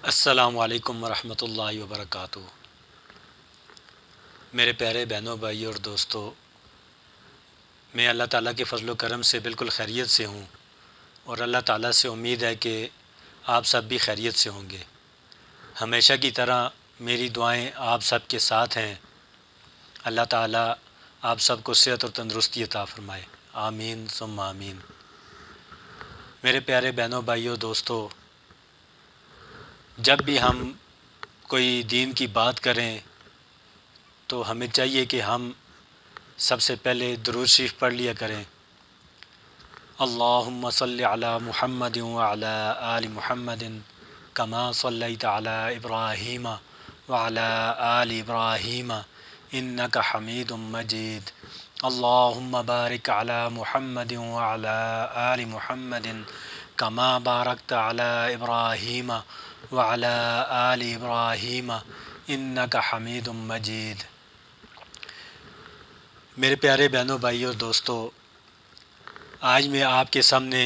السلام علیکم ورحمۃ اللہ وبرکاتہ۔ میرے پیارے بہنوں، بھائی اور دوستو، میں اللہ تعالیٰ کے فضل و کرم سے بالکل خیریت سے ہوں اور اللہ تعالیٰ سے امید ہے کہ آپ سب بھی خیریت سے ہوں گے۔ ہمیشہ کی طرح میری دعائیں آپ سب کے ساتھ ہیں۔ اللہ تعالیٰ آپ سب کو صحت اور تندرستی عطا فرمائے، آمین ثم آمین۔ میرے پیارے بہنوں، بھائیوں، دوستو، جب بھی ہم کوئی دین کی بات کریں تو ہمیں چاہیے کہ ہم سب سے پہلے درود شریف پڑھ لیا کریں۔ اللہم صلی علی محمد وعلی آل محمد کما صلیت علی ابراہیم وعلی آل ابراہیم انک حمید مجید۔ اللہم بارک علی محمد وعلی آل محمد کما بارکت علی ابراہیم وعلی آل ابراہیم انک حمید مجید۔ میرے پیارے بہنوں، بھائیوں، دوستو، آج میں آپ کے سامنے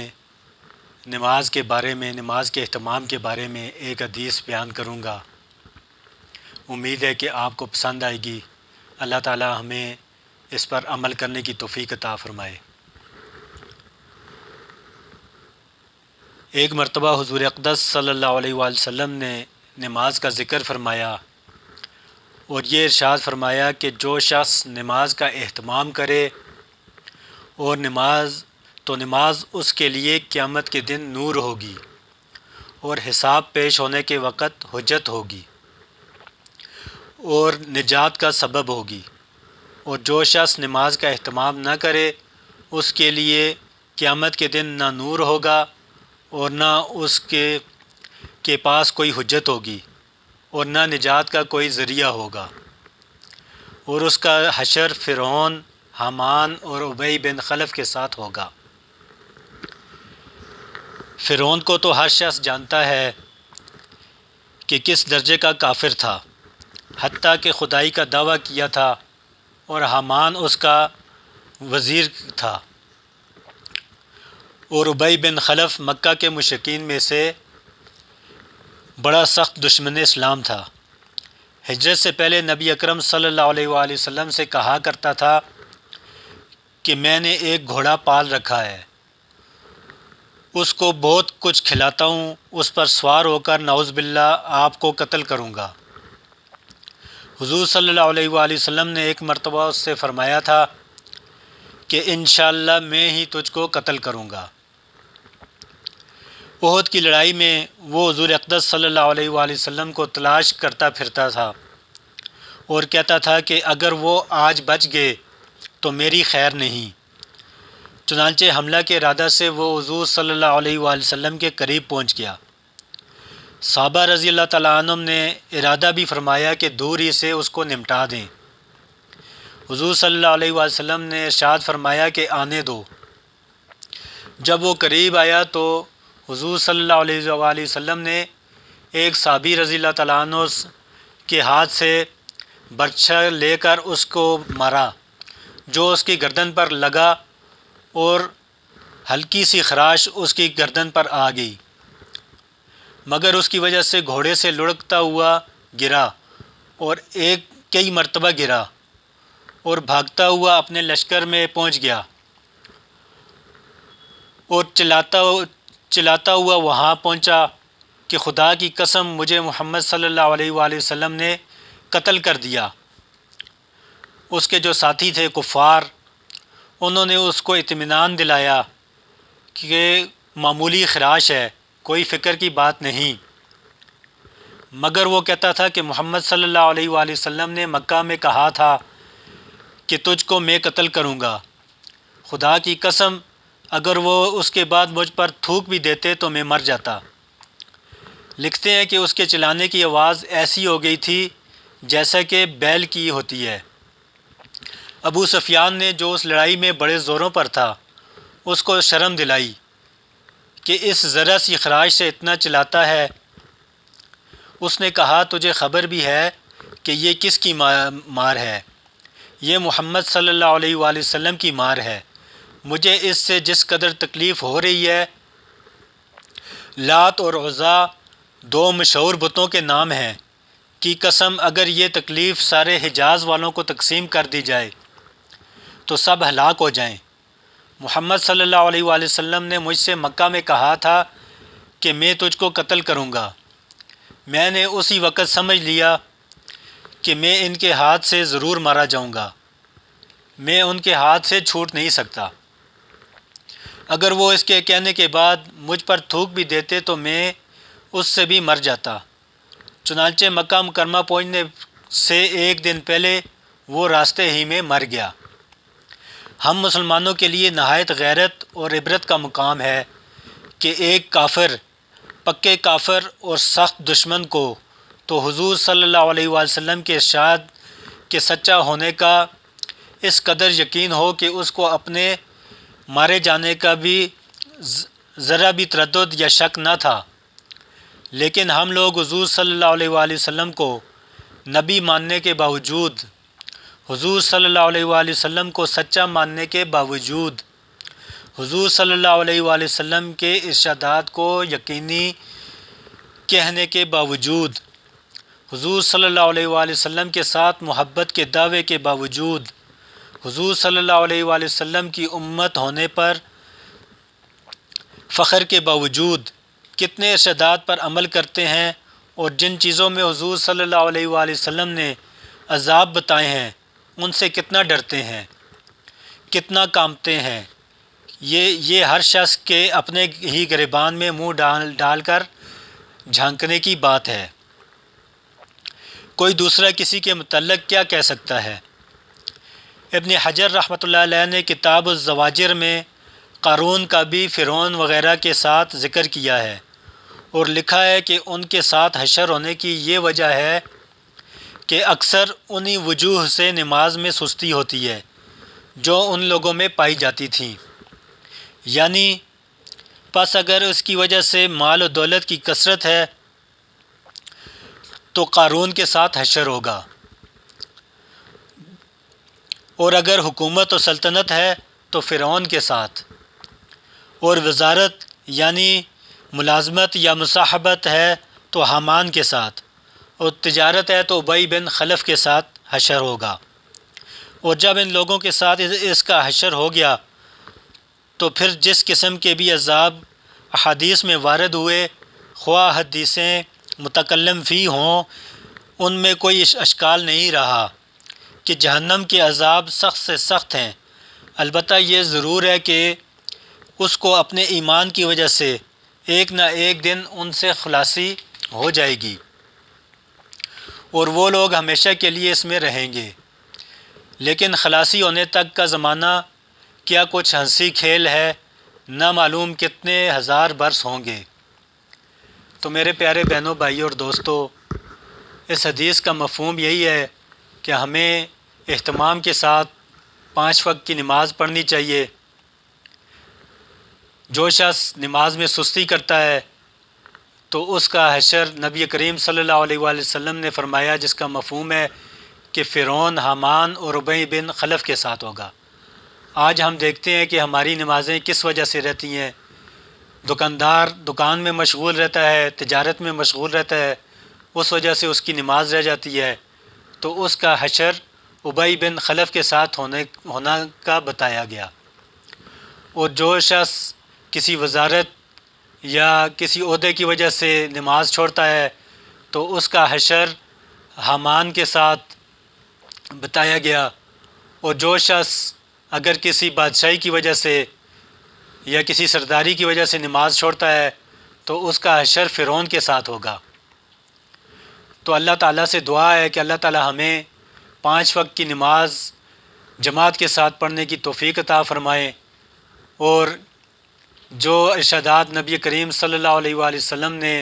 نماز کے بارے میں، نماز کے اہتمام کے بارے میں ایک حدیث بیان کروں گا۔ امید ہے کہ آپ کو پسند آئے گی۔ اللہ تعالی ہمیں اس پر عمل کرنے کی توفیق عطا فرمائے۔ ایک مرتبہ حضور اقدس صلی اللہ علیہ وآلہ وسلم نے نماز کا ذکر فرمایا اور یہ ارشاد فرمایا کہ جو شخص نماز کا اہتمام کرے اور نماز اس کے لیے قیامت کے دن نور ہوگی اور حساب پیش ہونے کے وقت حجت ہوگی اور نجات کا سبب ہوگی، اور جو شخص نماز کا اہتمام نہ کرے اس کے لیے قیامت کے دن نہ نور ہوگا اور نہ اس کے پاس کوئی حجت ہوگی اور نہ نجات کا کوئی ذریعہ ہوگا، اور اس کا حشر فرعون، حامان اور ابی بن خلف کے ساتھ ہوگا۔ فرعون کو تو ہر شخص جانتا ہے کہ کس درجے کا کافر تھا، حتیٰ کہ خدائی کا دعویٰ کیا تھا، اور حامان اس کا وزیر تھا، اور ابی بن خلف مکہ کے مشرکین میں سے بڑا سخت دشمن اسلام تھا۔ ہجرت سے پہلے نبی اکرم صلی اللہ علیہ وآلہ وسلم سے کہا کرتا تھا کہ میں نے ایک گھوڑا پال رکھا ہے، اس کو بہت کچھ کھلاتا ہوں، اس پر سوار ہو کر نعوذ باللہ آپ کو قتل کروں گا۔ حضور صلی اللہ علیہ وآلہ وسلم نے ایک مرتبہ اس سے فرمایا تھا کہ انشاءاللہ میں ہی تجھ کو قتل کروں گا۔ احد کی لڑائی میں وہ حضور اقدس صلی اللہ علیہ وآلہ وسلم کو تلاش کرتا پھرتا تھا اور کہتا تھا کہ اگر وہ آج بچ گئے تو میری خیر نہیں۔ چنانچہ حملہ کے ارادہ سے وہ حضور صلی اللہ علیہ وآلہ وسلم کے قریب پہنچ گیا۔ صحابہ رضی اللہ تعالیٰ عنہم نے ارادہ بھی فرمایا کہ دور ہی سے اس کو نمٹا دیں۔ حضور صلی اللہ علیہ وآلہ وسلم نے ارشاد فرمایا کہ آنے دو۔ جب وہ قریب آیا تو حضور صلی اللہ علیہ وآلہ وسلم نے ایک صحابی رضی اللہ تعالیٰ عنہ کے ہاتھ سے برچھا لے کر اس کو مارا، جو اس کی گردن پر لگا اور ہلکی سی خراش اس کی گردن پر آ گئی، مگر اس کی وجہ سے گھوڑے سے لڑکتا ہوا گرا اور کئی مرتبہ گرا اور بھاگتا ہوا اپنے لشکر میں پہنچ گیا اور چلاتا ہوا وہاں پہنچا کہ خدا کی قسم مجھے محمد صلی اللہ علیہ وآلہ وسلم نے قتل کر دیا۔ اس کے جو ساتھی تھے کفار، انہوں نے اس کو اطمینان دلایا کہ معمولی خراش ہے، کوئی فکر کی بات نہیں، مگر وہ کہتا تھا کہ محمد صلی اللہ علیہ وآلہ وسلم نے مکہ میں کہا تھا کہ تجھ کو میں قتل کروں گا، خدا کی قسم اگر وہ اس کے بعد مجھ پر تھوک بھی دیتے تو میں مر جاتا۔ لکھتے ہیں کہ اس کے چلانے کی آواز ایسی ہو گئی تھی جیسا کہ بیل کی ہوتی ہے۔ ابو سفیان نے جو اس لڑائی میں بڑے زوروں پر تھا، اس کو شرم دلائی کہ اس ذرا سی خراش سے اتنا چلاتا ہے۔ اس نے کہا تجھے خبر بھی ہے کہ یہ کس کی مار ہے؟ یہ محمد صلی اللہ علیہ وآلہ وسلم کی مار ہے۔ مجھے اس سے جس قدر تکلیف ہو رہی ہے، لات اور عزیٰ دو مشہور بتوں کے نام ہیں کی قسم اگر یہ تکلیف سارے حجاز والوں کو تقسیم کر دی جائے تو سب ہلاک ہو جائیں۔ محمد صلی اللہ علیہ وآلہ وسلم نے مجھ سے مکہ میں کہا تھا کہ میں تجھ کو قتل کروں گا۔ میں نے اسی وقت سمجھ لیا کہ میں ان کے ہاتھ سے ضرور مارا جاؤں گا، میں ان کے ہاتھ سے چھوٹ نہیں سکتا۔ اگر وہ اس کے کہنے کے بعد مجھ پر تھوک بھی دیتے تو میں اس سے بھی مر جاتا۔ چنانچہ مکہ مکرمہ پہنچنے سے ایک دن پہلے وہ راستے ہی میں مر گیا۔ ہم مسلمانوں کے لیے نہایت غیرت اور عبرت کا مقام ہے کہ ایک کافر، پکے کافر اور سخت دشمن کو تو حضور صلی اللہ علیہ وآلہ وسلم کے ارشاد کے سچا ہونے کا اس قدر یقین ہو کہ اس کو اپنے مارے جانے کا بھی ذرا بھی تردد یا شک نہ تھا، لیکن ہم لوگ حضور صلی اللہ علیہ وآلہ وسلم کو نبی ماننے کے باوجود، حضور صلی اللہ علیہ وآلہ وسلم کو سچا ماننے کے باوجود، حضور صلی اللہ علیہ وآلہ وسلم کے ارشادات کو یقینی کہنے کے باوجود، حضور صلی اللہ علیہ وآلہ وسلم کے ساتھ محبت کے دعوے کے باوجود، حضور صلی اللہ علیہ وآلہ وسلم کی امت ہونے پر فخر کے باوجود کتنے ارشادات پر عمل کرتے ہیں، اور جن چیزوں میں حضور صلی اللہ علیہ وآلہ وسلم نے عذاب بتائے ہیں ان سے کتنا ڈرتے ہیں، کتنا کانپتے ہیں۔ یہ ہر شخص کے اپنے ہی گریبان میں منہ ڈال کر جھانکنے کی بات ہے۔ کوئی دوسرا کسی کے متعلق کیا کہہ سکتا ہے؟ ابن حجر رحمۃ اللہ علیہ نے کتاب الزواجر میں قارون کا بھی فرعون وغیرہ کے ساتھ ذکر کیا ہے اور لکھا ہے کہ ان کے ساتھ حشر ہونے کی یہ وجہ ہے کہ اکثر انہی وجوہ سے نماز میں سستی ہوتی ہے جو ان لوگوں میں پائی جاتی تھیں، یعنی پس اگر اس کی وجہ سے مال و دولت کی کثرت ہے تو قارون کے ساتھ حشر ہوگا، اور اگر حکومت و سلطنت ہے تو فرعون کے ساتھ، اور وزارت یعنی ملازمت یا مصاحبت ہے تو حامان کے ساتھ، اور تجارت ہے تو ابی بن خلف کے ساتھ حشر ہوگا۔ اور جب ان لوگوں کے ساتھ اس کا حشر ہو گیا تو پھر جس قسم کے بھی عذاب احادیث میں وارد ہوئے، خواہ حدیثیں متکلم فی ہوں، ان میں کوئی اشکال نہیں رہا کہ جہنم کے عذاب سخت سے سخت ہیں، البتہ یہ ضرور ہے کہ اس کو اپنے ایمان کی وجہ سے ایک نہ ایک دن ان سے خلاصی ہو جائے گی، اور وہ لوگ ہمیشہ کے لیے اس میں رہیں گے، لیکن خلاصی ہونے تک کا زمانہ کیا کچھ ہنسی کھیل ہے، نہ معلوم کتنے ہزار برس ہوں گے۔ تو میرے پیارے بہنوں، بھائیوں اور دوستوں، اس حدیث کا مفہوم یہی ہے کہ ہمیں اہتمام کے ساتھ 5 وقت کی نماز پڑھنی چاہیے۔ جو شخص نماز میں سستی کرتا ہے تو اس کا حشر نبی کریم صلی اللہ علیہ وآلہ وسلم نے فرمایا، جس کا مفہوم ہے کہ فرعون، حامان اور ابی بن خلف کے ساتھ ہوگا۔ آج ہم دیکھتے ہیں کہ ہماری نمازیں کس وجہ سے رہتی ہیں۔ دکاندار دکان میں مشغول رہتا ہے، تجارت میں مشغول رہتا ہے، اس وجہ سے اس کی نماز رہ جاتی ہے، تو اس کا حشر ابی بن خلف کے ساتھ ہونا کا بتایا گیا۔ اور جو شخص کسی وزارت یا کسی عہدے کی وجہ سے نماز چھوڑتا ہے تو اس کا حشر حامان کے ساتھ بتایا گیا، اور جو شخص اگر کسی بادشاہی کی وجہ سے یا کسی سرداری کی وجہ سے نماز چھوڑتا ہے تو اس کا حشر فرعون کے ساتھ ہوگا۔ تو اللہ تعالیٰ سے دعا ہے کہ اللہ تعالیٰ ہمیں 5 وقت کی نماز جماعت کے ساتھ پڑھنے کی توفیق عطا فرمائے، اور جو ارشادات نبی کریم صلی اللہ علیہ وآلہ وسلم نے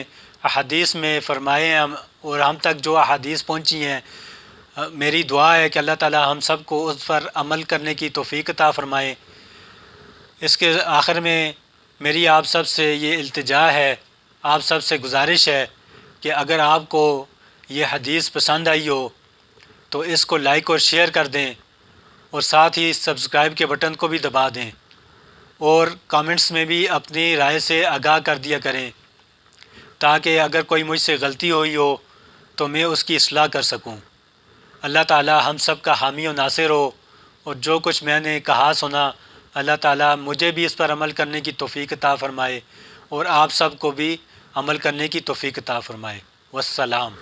احادیث میں فرمائے ہیں اور ہم تک جو احادیث پہنچی ہیں، میری دعا ہے کہ اللہ تعالیٰ ہم سب کو اس پر عمل کرنے کی توفیق عطا فرمائے۔ اس کے آخر میں میری آپ سب سے یہ التجا ہے، آپ سب سے گزارش ہے کہ اگر آپ کو یہ حدیث پسند آئی ہو تو اس کو لائک اور شیئر کر دیں، اور ساتھ ہی سبسکرائب کے بٹن کو بھی دبا دیں، اور کامنٹس میں بھی اپنی رائے سے آگاہ کر دیا کریں تاکہ اگر کوئی مجھ سے غلطی ہوئی ہو تو میں اس کی اصلاح کر سکوں۔ اللہ تعالی ہم سب کا حامی و ناصر ہو، اور جو کچھ میں نے کہا سنا اللہ تعالی مجھے بھی اس پر عمل کرنے کی توفیق عطا فرمائے، اور آپ سب کو بھی عمل کرنے کی توفیق عطا فرمائے۔ والسلام۔